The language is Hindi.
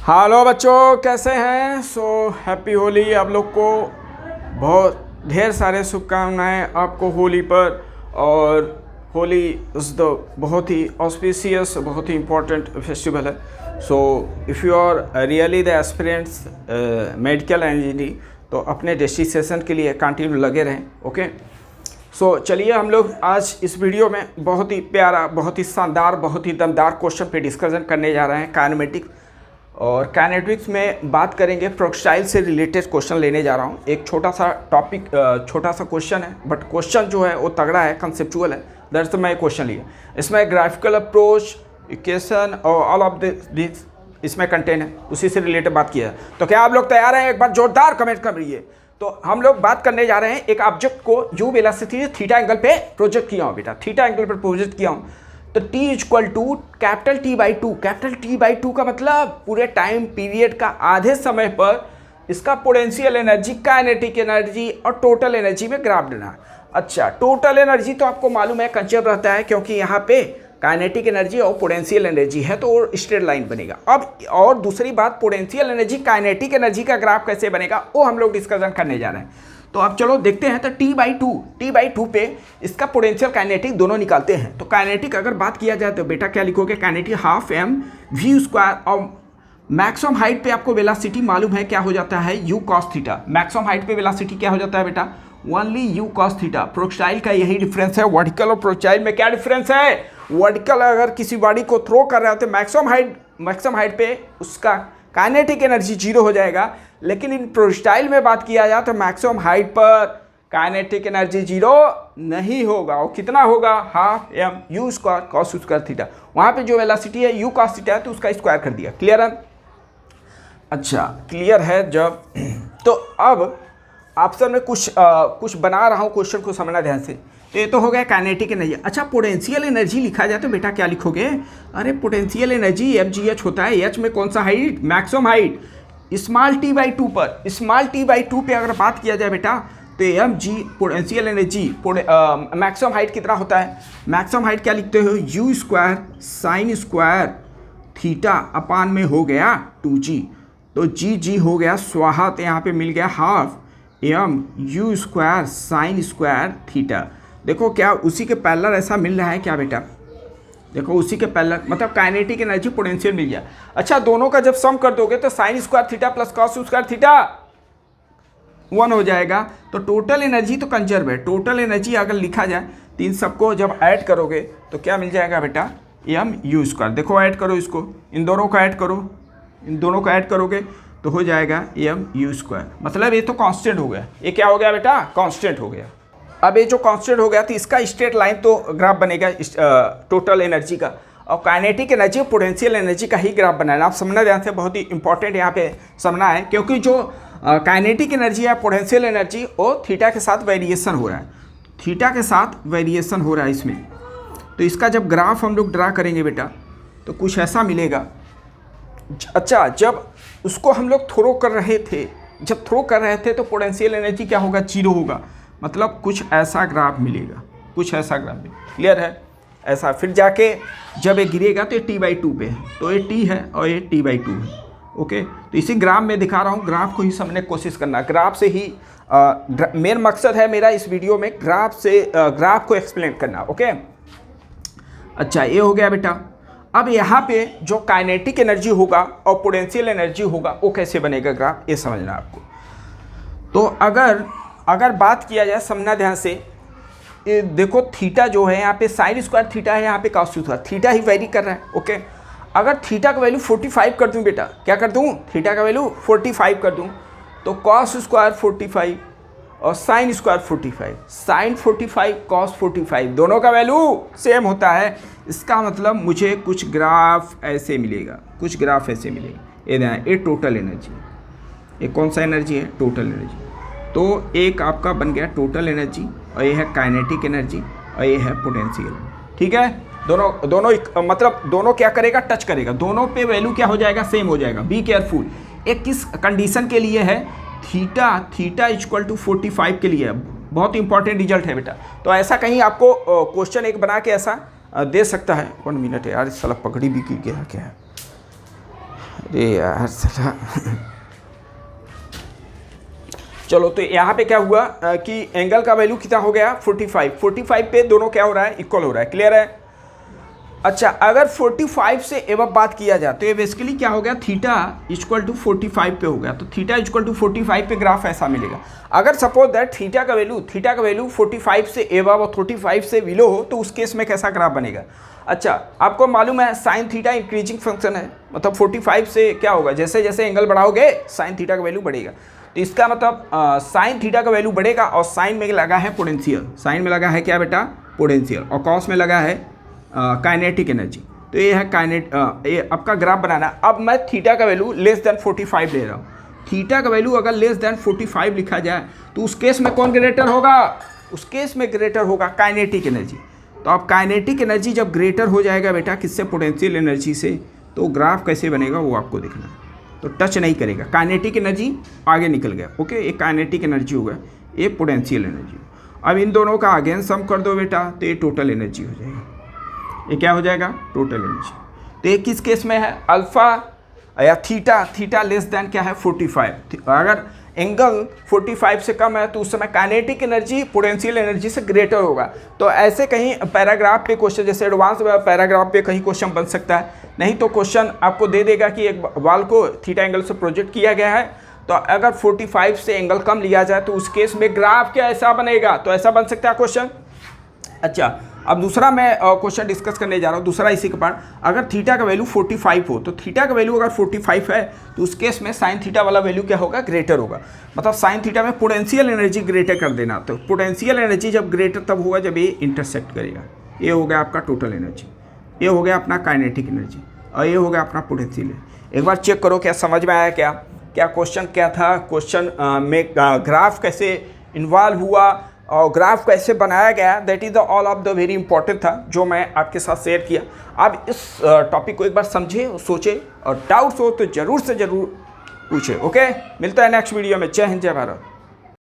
हेलो बच्चों, कैसे हैं? हैप्पी होली। आप लोग को बहुत ढेर सारे शुभकामनाएं आपको होली पर। और होली इज़ द बहुत ही ऑस्पिशियस, बहुत ही इम्पोर्टेंट फेस्टिवल है। If you are really the aspirants medical engineering, तो अपने डेस्टिनेशन के लिए कंटिन्यू लगे रहें। ओके, चलिए हम लोग आज इस वीडियो में बहुत ही प्यारा, बहुत ही शानदार, बहुत ही दमदार क्वेश्चन पे डिस्कशन करने जा रहे हैं काइनेमेटिक्स। और काइनेटिक्स में बात करेंगे, प्रोजेक्टाइल से रिलेटेड क्वेश्चन लेने जा रहा हूँ। एक छोटा सा टॉपिक, छोटा सा क्वेश्चन है, बट क्वेश्चन जो है वो तगड़ा है, कंसेप्चुअल है। दरअसल मैं क्वेश्चन लिया, इसमें ग्राफिकल अप्रोच, इक्वेशन और ऑल ऑफ दिस इसमें कंटेंट है, उसी से रिलेटेड बात किया है। तो क्या आप लोग तैयार हैं? एक बार जोरदार कमेंट करिए। तो हम लोग बात करने जा रहे हैं एक ऑब्जेक्ट को यू वेलोसिटी थीटा एंगल पे प्रोजेक्ट किया हूँ बेटा, थीटा एंगल पर प्रोजेक्ट किया हूँ। तो T equal to capital T/2। Capital T/2 का मतलब पूरे टाइम पीरियड का आधे समय पर इसका पोटेंशियल एनर्जी, काइनेटिक एनर्जी और टोटल एनर्जी में ग्राफ देना। अच्छा, टोटल एनर्जी तो आपको मालूम है कंसेप्ट रहता है, क्योंकि यहाँ पे काइनेटिक एनर्जी और पोटेंशियल एनर्जी है तो स्ट्रेट लाइन बनेगा। अब और दूसरी बात, पोटेंशियल एनर्जी काइनेटिक एनर्जी का ग्राफ कैसे बनेगा वो हम लोग डिस्कशन करने जा रहे हैं। तो आप चलो देखते हैं। तो T/2 पे इसका पोटेंशियल काइनेटिक दोनों निकालते हैं। तो काइनेटिक अगर बात किया जाए तो बेटा क्या लिखोगे? Kinetic half m v²। और मैक्सिमम हाइट पे आपको वेलोसिटी मालूम है क्या हो जाता है? u cos theta. Maximum height पे वेलोसिटी क्या हो जाता है बेटा? Only u cos theta. Projectile का यही डिफरेंस है। वर्टिकल और प्रोजेक्टाइल में क्या डिफरेंस है? वर्टिकल अगर किसी बॉडी को थ्रो कर रहे हो तो मैक्सिमम हाइट पे उसका काइनेटिक एनर्जी 0 हो जाएगा। लेकिन इन प्रोजेक्टाइल में बात किया जाए तो मैक्सिमम हाइट पर काइनेटिक एनर्जी 0 नहीं होगा। और कितना होगा? Half m u² cos² theta. वहाँ पे जो वेलोसिटी है u cos थीटा है तो उसका स्क्वायर कर दिया। क्लियर है? अच्छा, क्लियर है। जब तो अब ऑप्शन में कुछ बना रहा हूँ, क्वेश्चन को समझना ध्यान से। तो ये तो हो गया काइनेटिक एनर्जी। अच्छा, पोटेंशियल एनर्जी लिखा जाए तो बेटा क्या लिखोगे? अरे पोटेंशियल एनर्जी mgh होता है। h में कौन सा height? Maximum height small T/2 पर। स्मॉल T/2 पे अगर बात किया जाए बेटा तो mg potential energy, maximum height कितना होता है? मैक्सिमम हाइट क्या लिखते हो? u² sin² थीटा अपान में हो गया 2g। तो g हो गया स्वाहा, तो यहाँ पे मिल गया half m u² sin² theta. देखो क्या उसी के पैरेलल ऐसा मिल रहा है क्या बेटा? देखो उसी के पैरेलल, मतलब काइनेटिक एनर्जी पोटेंशियल मिल गया। अच्छा, दोनों का जब सम कर दोगे तो sin² theta plus cos² theta 1 हो जाएगा। तो टोटल एनर्जी तो कंजर्व है। टोटल एनर्जी अगर लिखा जाए तो इन सबको जब ऐड करोगे तो क्या मिल जाएगा बेटा? mu²। देखो ऐड करो इसको, इन दोनों को ऐड करो, इन दोनों को ऐड करोगे तो हो जाएगा mu²। मतलब ये तो कांस्टेंट हो गया। ये क्या हो गया बेटा? कांस्टेंट हो गया। अब ये जो कांस्टेंट हो गया तो इसका स्ट्रेट लाइन तो ग्राफ बनेगा टोटल एनर्जी का, और काइनेटिक एनर्जी और पोटेंशियल एनर्जी का ही ग्राफ बनाना। आप समझना ध्यान से, बहुत ही इंपॉर्टेंट यहाँ पे समझना है, क्योंकि जो काइनेटिक एनर्जी है, पोटेंशियल एनर्जी, वो थीटा के साथ वेरिएशन हो रहा है। थीटा के साथ वेरिएशन हो रहा है इसमें। तो इसका जब ग्राफ हम लोग ड्रा करेंगे बेटा तो कुछ ऐसा मिलेगा। अच्छा, जब उसको हम लोग थ्रो कर रहे थे तो पोटेंशियल एनर्जी क्या होगा? 0 होगा। मतलब कुछ ऐसा ग्राफ मिलेगा, कुछ ऐसा ग्राफ मिलेगा। क्लियर है? ऐसा फिर जाके जब ये गिरेगा तो ये T/2 पे है, तो ये T है और ये T/2 है। ओके, तो इसी ग्राफ में दिखा रहा हूँ, ग्राफ को ही समझने की कोशिश करना। ग्राफ से ही मेन मकसद है मेरा इस वीडियो में, ग्राफ को एक्सप्लेन करना। ओके, अच्छा ये हो गया बेटा। अब यहाँ पे जो काइनेटिक एनर्जी होगा और पोटेंशियल एनर्जी होगा वो कैसे बनेगा ग्राफ, ये समझना आपको। तो अगर बात किया जाए, समझना ध्यान से, ये देखो थीटा जो है यहाँ पे sin² थीटा है, यहाँ पे cos² थीटा ही वेरी कर रहा है। ओके, अगर थीटा का वैल्यू 45 कर दूँ बेटा, क्या कर दूँ? थीटा का वैल्यू 45 कर दूँ तो cos² 45 और sin² 45, sin 45 cos 45 दोनों का वैल्यू सेम होता है। इसका मतलब मुझे कुछ ग्राफ ऐसे मिलेगा, कुछ ग्राफ ऐसे मिलेगा। ये टोटल एनर्जी, ये कौन सा एनर्जी है? Total energy. तो एक आपका बन गया टोटल एनर्जी, और ये है काइनेटिक एनर्जी, और ये है पोटेंशियल। ठीक है, दोनों मतलब दोनों क्या करेगा? टच करेगा। दोनों पे वैल्यू क्या हो जाएगा? सेम हो जाएगा। Be careful. एक किस कंडीशन के लिए है? थीटा इक्वल टू 45 के लिए है। बहुत इंपॉर्टेंट रिजल्ट है बेटा। तो ऐसा कहीं आपको क्वेश्चन एक बना के ऐसा दे सकता है। 1 मिनट है यार, साला पगड़ी भी गिर गया क्या है? अरे यार साला चलो, तो यहाँ पे क्या हुआ कि एंगल का वैल्यू कितना हो गया 45 पे दोनों क्या हो रहा है, इक्वल हो रहा है। क्लियर है? अच्छा, अगर 45 से एवं बात किया जाए तो ये बेसिकली क्या हो गया, थीटा इक्वल टू 45 पे हो गया। तो थीटा इक्वल टू 45 पे ग्राफ ऐसा मिलेगा। अगर सपोज दैट थीटा का वैल्यू 45 से एवं और 45 से बिलो हो तो उस केस में कैसा ग्राफ बनेगा। अच्छा, आपको मालूम है साइन थीटा इंक्रीजिंग फंक्शन है, मतलब 45 से क्या होगा, जैसे जैसे एंगल बढ़ाओगे साइन थीटा का वैल्यू बढ़ेगा। तो इसका मतलब साइन थीटा का वैल्यू बढ़ेगा और साइन में लगा है पोटेंशियल, साइन में लगा है क्या बेटा, पोटेंशियल, और कॉस में लगा है काइनेटिक एनर्जी। तो ये है ये आपका ग्राफ बनाना। अब मैं थीटा का वैल्यू लेस देन 45 ले रहा हूँ। थीटा का वैल्यू अगर लेस देन 45 लिखा जाए तो उस केस में कौन ग्रेटर होगा, उस केस में ग्रेटर होगा काइनेटिक एनर्जी। तो अब काइनेटिक एनर्जी जब ग्रेटर हो जाएगा बेटा किससे, पोटेंशियल एनर्जी से, तो ग्राफ कैसे बनेगा वो आपको देखना है। तो टच नहीं करेगा, काइनेटिक एनर्जी आगे निकल गया। ओके, एक काइनेटिक एनर्जी होगा, ये पोटेंशियल एनर्जी। अब इन दोनों का अगेन सम कर दो बेटा, तो ये टोटल एनर्जी हो जाएगा। ये क्या हो जाएगा, टोटल एनर्जी। तो ये किस केस में है, अल्फा या थीटा लेस देन क्या है 45। अगर एंगल 45 से कम है तो उस समय काइनेटिक एनर्जी पोटेंशियल एनर्जी से ग्रेटर होगा। तो ऐसे कहीं पैराग्राफ पे क्वेश्चन, जैसे एडवांस पैराग्राफ पे कहीं क्वेश्चन बन सकता है। नहीं तो क्वेश्चन आपको दे देगा कि एक बॉल को थीटा एंगल से प्रोजेक्ट किया गया है, तो अगर 45 से एंगल कम लिया जाए तो उस केस में ग्राफ क्या ऐसा बनेगा। तो ऐसा बन सकता है क्वेश्चन। अच्छा, अब दूसरा मैं क्वेश्चन डिस्कस करने जा रहा हूँ, दूसरा इसी के पार्ट। अगर थीटा का वैल्यू 45 हो तो थीटा का वैल्यू अगर 45 है तो उस केस में साइन थीटा वाला वैल्यू क्या होगा, ग्रेटर होगा। मतलब साइन थीटा में पोटेंशियल एनर्जी ग्रेटर कर देना। तो पोटेंशियल एनर्जी जब ग्रेटर तब होगा जब ये इंटरसेक्ट करेगा। ये हो गया आपका टोटल एनर्जी, ये हो गया अपना काइनेटिक एनर्जी, और ये हो गया अपना पोटेंशियल। एक बार चेक करो क्या समझ में आया, क्या क्वेश्चन क्या था, क्वेश्चन में ग्राफ कैसे इन्वॉल्व हुआ और ग्राफ कैसे बनाया गया, that is the all of the very important था जो मैं आपके साथ शेयर किया। आप इस टॉपिक को एक बार समझे और सोचे, और डाउट्स हो तो ज़रूर से ज़रूर पूछे। ओके, मिलता है नेक्स्ट वीडियो में। जय हिंद, जय भारत।